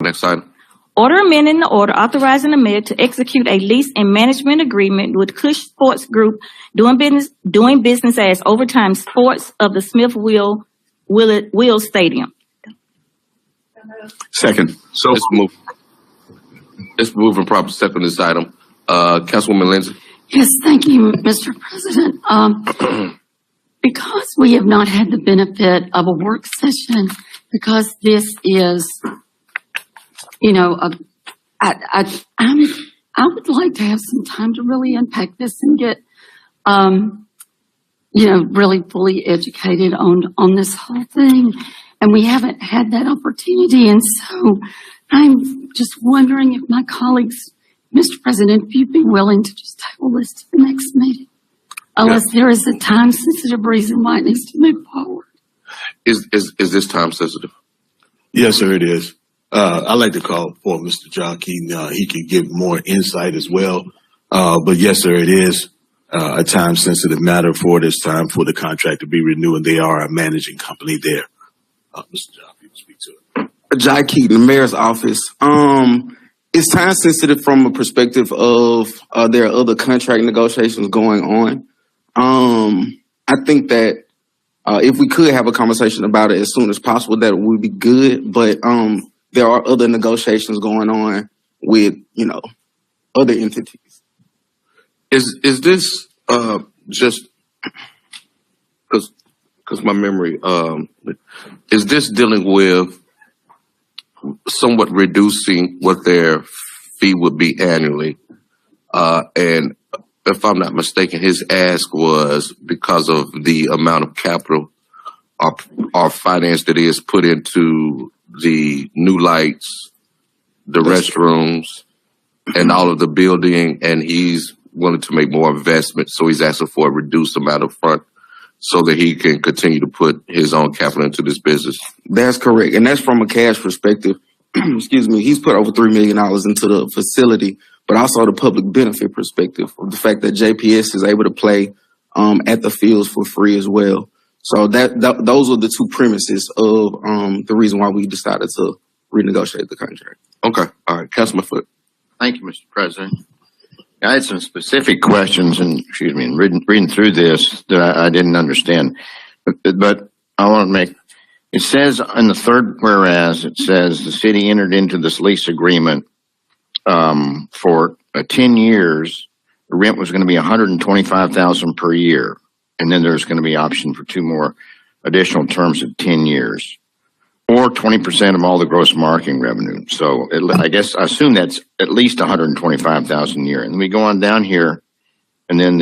Next item. Order amending the order authorizing the mayor to execute a lease and management agreement with Kusche Sports Group doing business as Overtime Sports of the Smith Will Stadium. Second. So it's moving proper step in this item. Councilwoman Lindsay. Yes, thank you, Mr. President. Because we have not had the benefit of a work session, because this is, I would like to have some time to really unpack this and get, really fully educated on this whole thing. And we haven't had that opportunity. And so I'm just wondering if my colleagues, Mr. President, if you'd be willing to just table this to the next meeting, unless there is a time-sensitive reason why it needs to move forward. Is this time sensitive? Yes, sir, it is. I'd like to call for Mr. John Keaton. He can give more insight as well. But yes, sir, it is a time-sensitive matter for this time for the contract to be renewed, and they are a managing company there. Mr. John, you can speak to it. John Keaton, the mayor's office. It's time sensitive from a perspective of there are other contract negotiations going on. I think that if we could have a conversation about it as soon as possible, that would be good. But there are other negotiations going on with other entities. Is this just because my memory is this dealing with somewhat reducing what their fee would be annually, and if I'm not mistaken, his ask was because of the amount of capital or finance that is put into the new lights, the restrooms, and all of the building, and he's willing to make more investment, so he's asking for a reduced amount of front so that he can continue to put his own capital into this business. That's correct. And that's from a cash perspective. Excuse me. He's put over $3 million into the facility, but also the public benefit perspective of the fact that JPS is able to play at the fields for free as well. So those are the two premises of the reason why we decided to renegotiate the contract. Okay. All right. Councilman Foote. Thank you, Mr. President. I had some specific questions, and reading through this that I didn't understand. But I want to make, it says in the third whereas, it says the city entered into this lease agreement for 10 years. The rent was going to be $125,000 per year, and then there's going to be option for 2 more additional terms of 10 years, or 20% of all the gross marketing revenue. So I assume that's at least $125,000 a year. And we go on down here, and then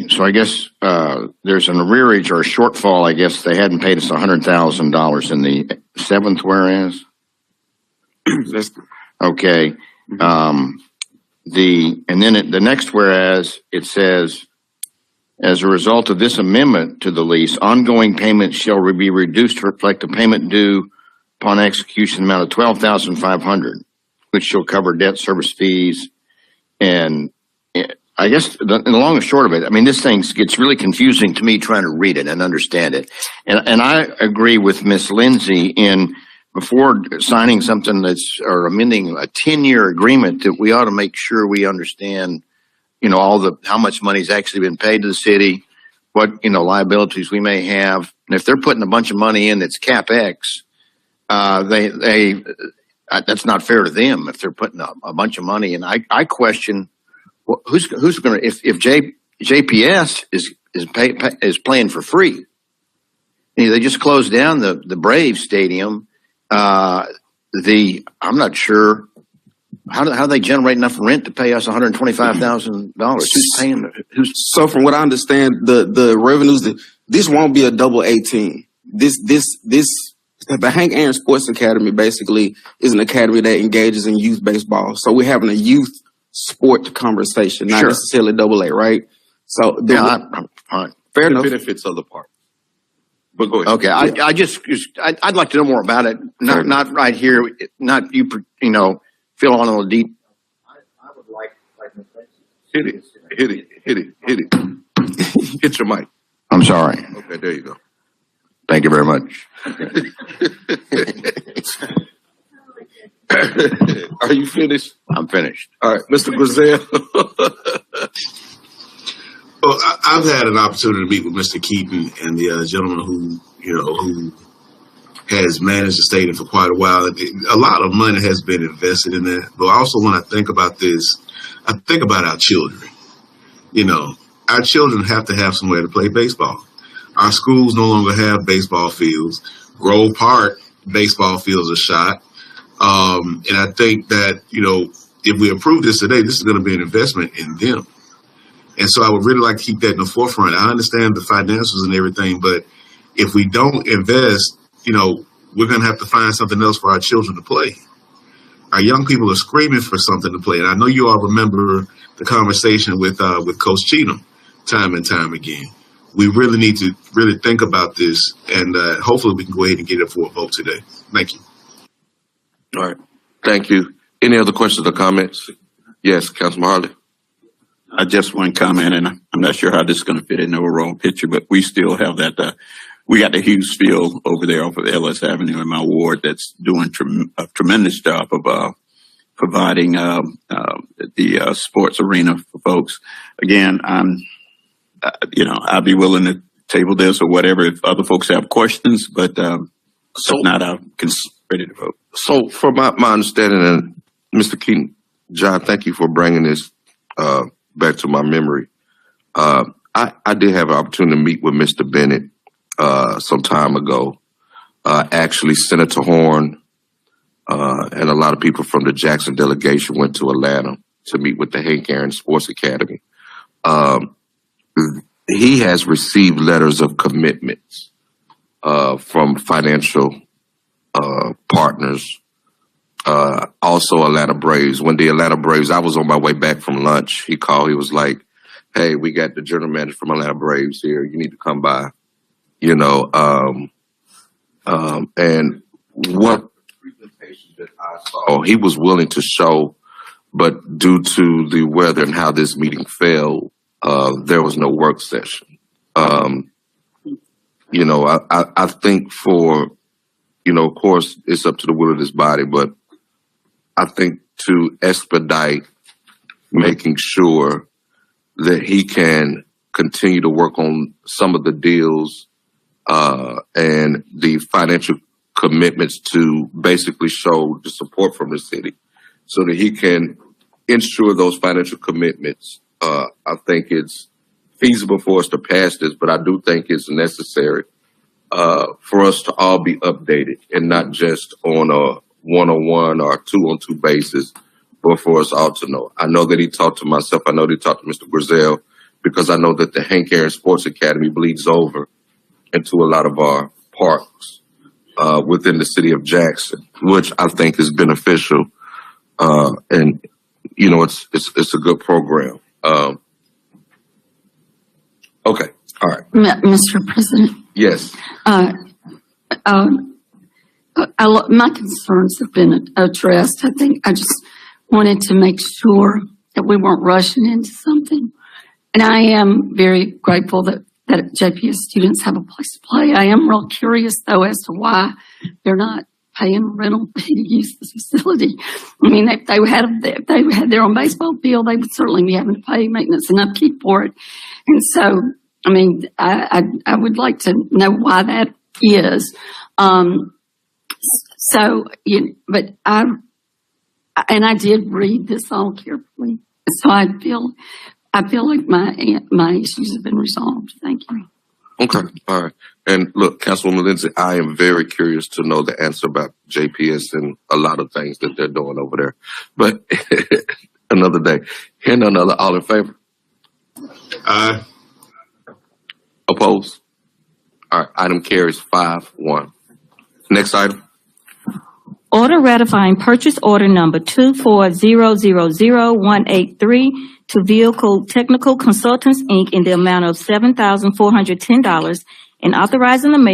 so I guess there's an arrearage or a shortfall. I guess they hadn't paid us $100,000 in the 7th whereas. Okay. And then the next whereas, it says, as a result of this amendment to the lease, ongoing payments shall be reduced to reflect the payment due upon execution amount of $12,500, which shall cover debt service fees. And I guess the long and short of it, I mean, this thing gets really confusing to me trying to read it and understand it. And I agree with Miss Lindsay in before signing something or amending a 10-year agreement, that we ought to make sure we understand, how much money's actually been paid to the city, what, liabilities we may have. And if they're putting a bunch of money in that's CapEx, that's not fair to them if they're putting a bunch of money in. I question who's going to, if JPS is playing for free. They just closed down the Braves stadium. I'm not sure how they generate enough rent to pay us $125,000. Who's paying? So from what I understand, the revenues, this won't be a double 18. The Hank Aaron Sports Academy basically is an academy that engages in youth baseball. So we're having a youth sport conversation, not necessarily double A, right? So I'm fine. Fair enough. Benefits of the part. But go ahead. Okay, I'd like to know more about it. Not right here. Not you. Fill on a little deep. I would like hit it. Hit your mic. I'm sorry. Okay, there you go. Thank you very much. Are you finished? I'm finished. All right, Mr. Griselle. Well, I've had an opportunity to meet with Mr. Keaton and the gentleman who has managed the stadium for quite a while. A lot of money has been invested in that. But also when I think about this, I think about our children. Our children have to have somewhere to play baseball. Our schools no longer have baseball fields. Grove Park baseball fields are shot. And I think that, if we approve this today, this is going to be an investment in them. And so I would really like to keep that in the forefront. I understand the financials and everything, but if we don't invest, we're going to have to find something else for our children to play. Our young people are screaming for something to play. And I know you all remember the conversation with Coach Cheatham time and time again. We really need to really think about this, and hopefully we can go ahead and get it for a vote today. Thank you. All right. Thank you. Any other questions or comments? Yes, Councilman Harley. I just want to comment, and I'm not sure how this is going to fit in the overall picture, but we still have that. We got the Hughes Field over there off of Ellis Avenue in my ward that's doing a tremendous job of providing the sports arena for folks. Again, I'd be willing to table this or whatever if other folks have questions, but if not, I'm ready to vote. So, from my understanding, and Mr. Keaton, John, thank you for bringing this back to my memory. I did have an opportunity to meet with Mr. Bennett some time ago. Actually, Senator Horn and a lot of people from the Jackson delegation went to Atlanta to meet with the Hank Aaron Sports Academy. He has received letters of commitments from financial partners. Also Atlanta Braves. When the Atlanta Braves, I was on my way back from lunch. He called. He was like, "Hey, we got the general manager from Atlanta Braves here. You need to come by." And what presentation that I saw, he was willing to show, but due to the weather and how this meeting fell, there was no work session. I think for, of course, it's up to the will of this body, but I think to expedite making sure that he can continue to work on some of the deals and the financial commitments to basically show the support from the city so that he can ensure those financial commitments. I think it's feasible for us to pass this, but I do think it's necessary for us to all be updated and not just on a one-on-one or two-on-two basis, but for us all to know. I know that he talked to myself. I know that he talked to Mr. Griselle, because I know that the Hank Aaron Sports Academy bleeds over into a lot of our parks within the city of Jackson, which I think is beneficial. And, it's a good program. Okay. All right. Mr. President. Yes. My concerns have been addressed. I think I just wanted to make sure that we weren't rushing into something. And I am very grateful that JPS students have a place to play. I am real curious, though, as to why they're not paying rental fee to use this facility. I mean, if they had their own baseball field, they would certainly be having to pay maintenance and upkeep for it. And so, I mean, I would like to know why that is. But I did read this all carefully, so I feel like my issues have been resolved. Thank you. Okay. All right. And look, Councilwoman Lindsay, I am very curious to know the answer about JPS and a lot of things that they're doing over there. But another day. Hearing none other, all in favor? Aye. Opposed? All right. Item carries 5-1. Next item. Order ratifying purchase order number 2400183 to Vehicle Technical Consultants, Inc. in the amount of $7,410 and authorizing the mayor